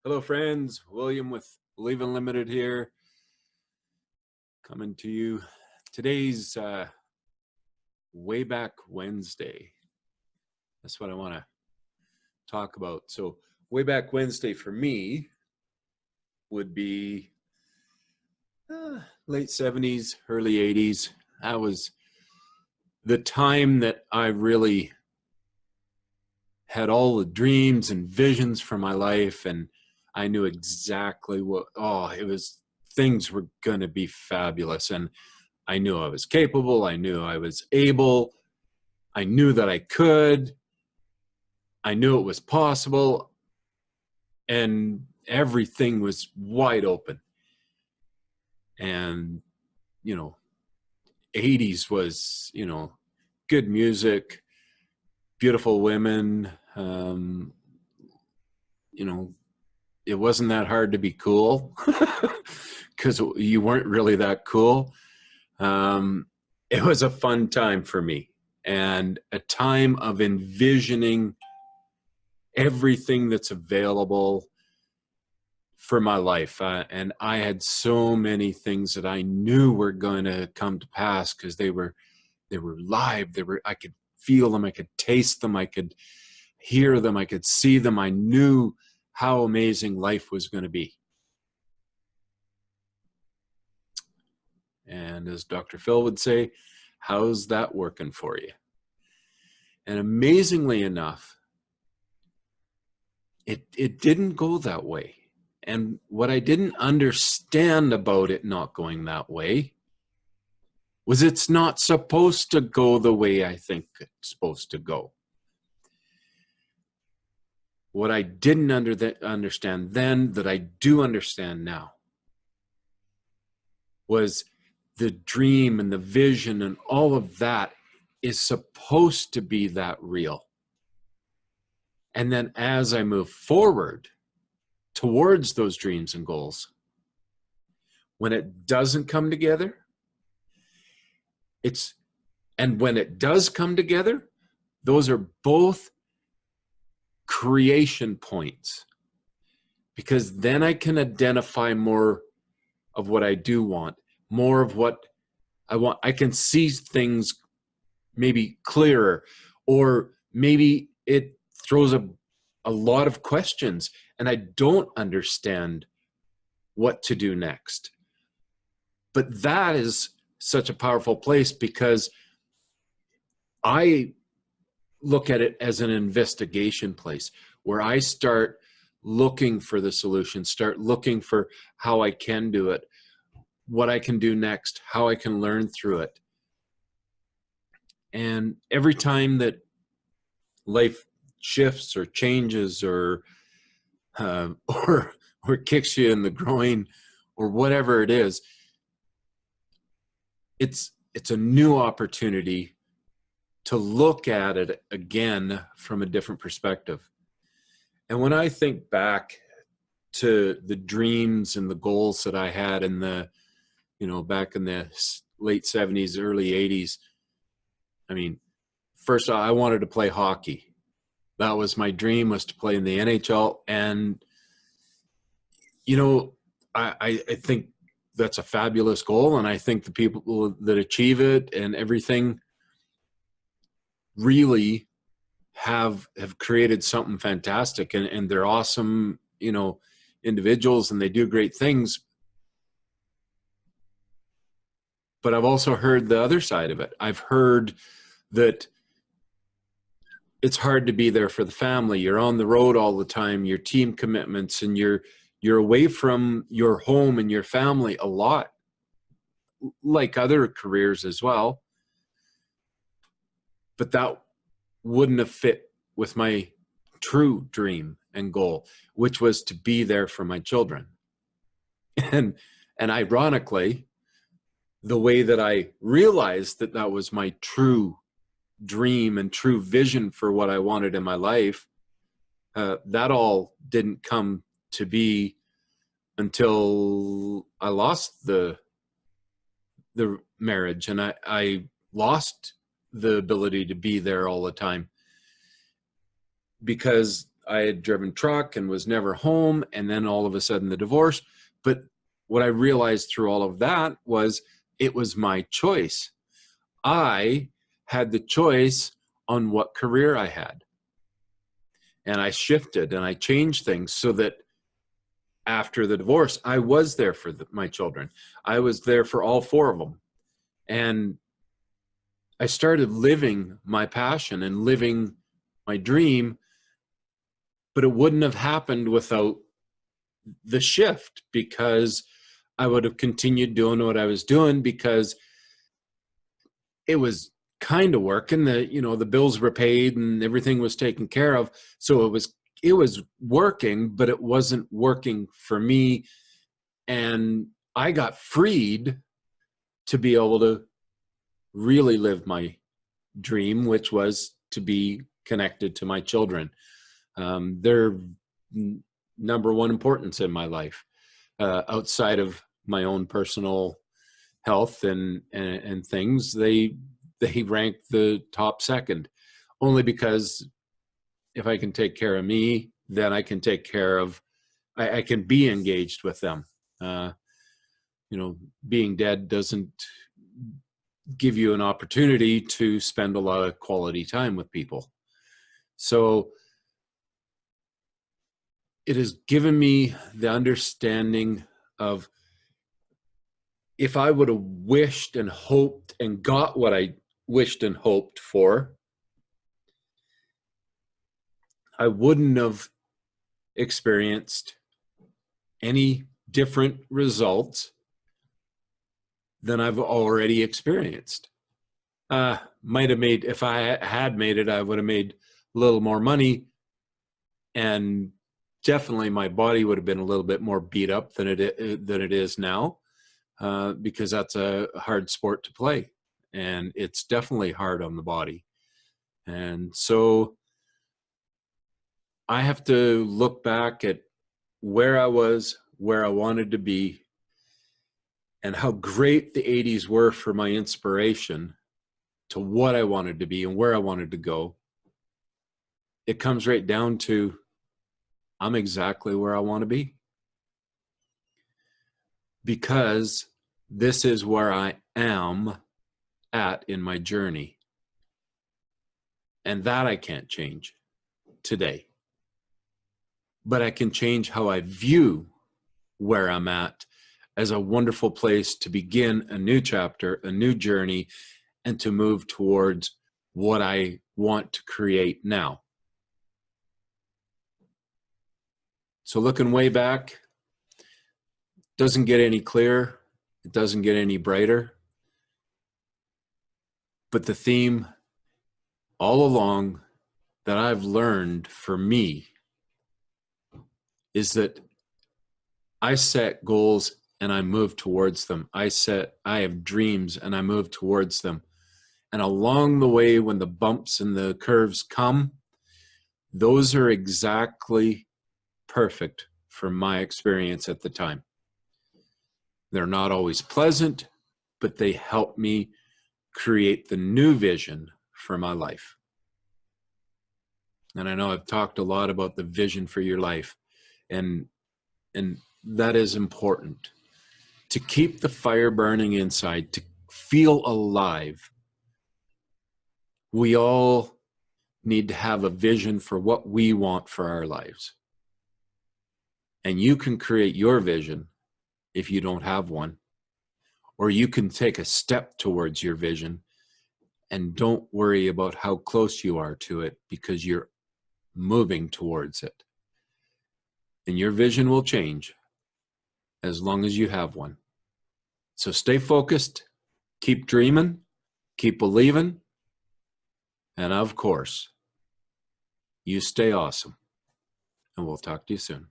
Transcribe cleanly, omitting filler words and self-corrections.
Hello, friends. William with Believe Unlimited here, coming to you. Today's Wayback Wednesday. That's what I want to talk about. So, Wayback Wednesday for me would be late 70s, early 80s. That was the time that I really had all the dreams and visions for my life, and I knew exactly things were going to be fabulous. And I knew I was capable. I knew I was able. I knew that I could. I knew it was possible. And everything was wide open. And, 80s was, good music, beautiful women. It wasn't that hard to be cool because you weren't really that cool. It was a fun time for me and a time of envisioning everything that's available for my life. And I had so many things that I knew were going to come to pass because they were live. I could feel them. I could taste them. I could hear them. I could see them. I knew how amazing life was going to be. And as Dr. Phil would say, how's that working for you? And amazingly enough, it didn't go that way. And what I didn't understand about it not going that way was it's not supposed to go the way I think it's supposed to go. What I didn't understand then that I do understand now was the dream and the vision and all of that is supposed to be that real. And then as I move forward towards those dreams and goals, when it doesn't come together, and when it does come together, those are both creation points, because then I can identify more of what I do want, more of what I want. I can see things maybe clearer, or maybe it throws a lot of questions and I don't understand what to do next. But that is such a powerful place because I look at it as an investigation place where I start looking for the solution, start looking for how I can do it, what I can do next, how I can learn through it. And every time that life shifts or changes or kicks you in the groin or whatever it is, it's a new opportunity to look at it again from a different perspective. And when I think back to the dreams and the goals that I had in the, back in the late 70s, early 80s, I mean, first I wanted to play hockey. That was my dream, was to play in the NHL. And, I think that's a fabulous goal. And I think the people that achieve it and everything really have created something fantastic, and they're awesome, individuals, and they do great things. But I've also heard the other side of it. I've heard that it's hard to be there for the family. You're on the road all the time, your team commitments, and you're away from your home and your family a lot, like other careers as well. But that wouldn't have fit with my true dream and goal, which was to be there for my children. And ironically, the way that I realized that that was my true dream and true vision for what I wanted in my life, that all didn't come to be until I lost the marriage, and I lost the ability to be there all the time because I had driven truck and was never home, and then all of a sudden the divorce. But what I realized through all of that was it was my choice. I had the choice on what career I had. And I shifted and I changed things so that after the divorce, I was there for my children. I was there for all four of them. And I started living my passion and living my dream, but it wouldn't have happened without the shift, because I would have continued doing what I was doing because it was kind of working. The bills were paid and everything was taken care of. So it was working, but it wasn't working for me. And I got freed to be able to really live my dream, which was to be connected to my children. They're number one importance in my life, outside of my own personal health and things. They rank the top second, only because if I can take care of me, then I can take care of, I can be engaged with them. Being dead doesn't give you an opportunity to spend a lot of quality time with people. So it has given me the understanding of, if I would have wished and hoped and got what I wished and hoped for, I wouldn't have experienced any different results than I've already experienced. If I had made it, I would have made a little more money, and definitely my body would have been a little bit more beat up than it is now, because that's a hard sport to play, and it's definitely hard on the body. And so I have to look back at where I was, where I wanted to be, and how great the 80s were for my inspiration to what I wanted to be and where I wanted to go. It comes right down to, I'm exactly where I want to be, because this is where I am at in my journey. And that I can't change today. But I can change how I view where I'm at as a wonderful place to begin a new chapter, a new journey, and to move towards what I want to create now. So looking way back, doesn't get any clearer. It doesn't get any brighter. But the theme all along that I've learned for me is that I set goals and I move towards them. I have dreams and I move towards them. And along the way, when the bumps and the curves come, those are exactly perfect for my experience at the time. They're not always pleasant, but they help me create the new vision for my life. And I know I've talked a lot about the vision for your life, and that is important. To keep the fire burning inside, to feel alive. We all need to have a vision for what we want for our lives. And you can create your vision if you don't have one, or you can take a step towards your vision and don't worry about how close you are to it, because you're moving towards it. And your vision will change as long as you have one. So stay focused, keep dreaming, keep believing, and of course, you stay awesome. And we'll talk to you soon.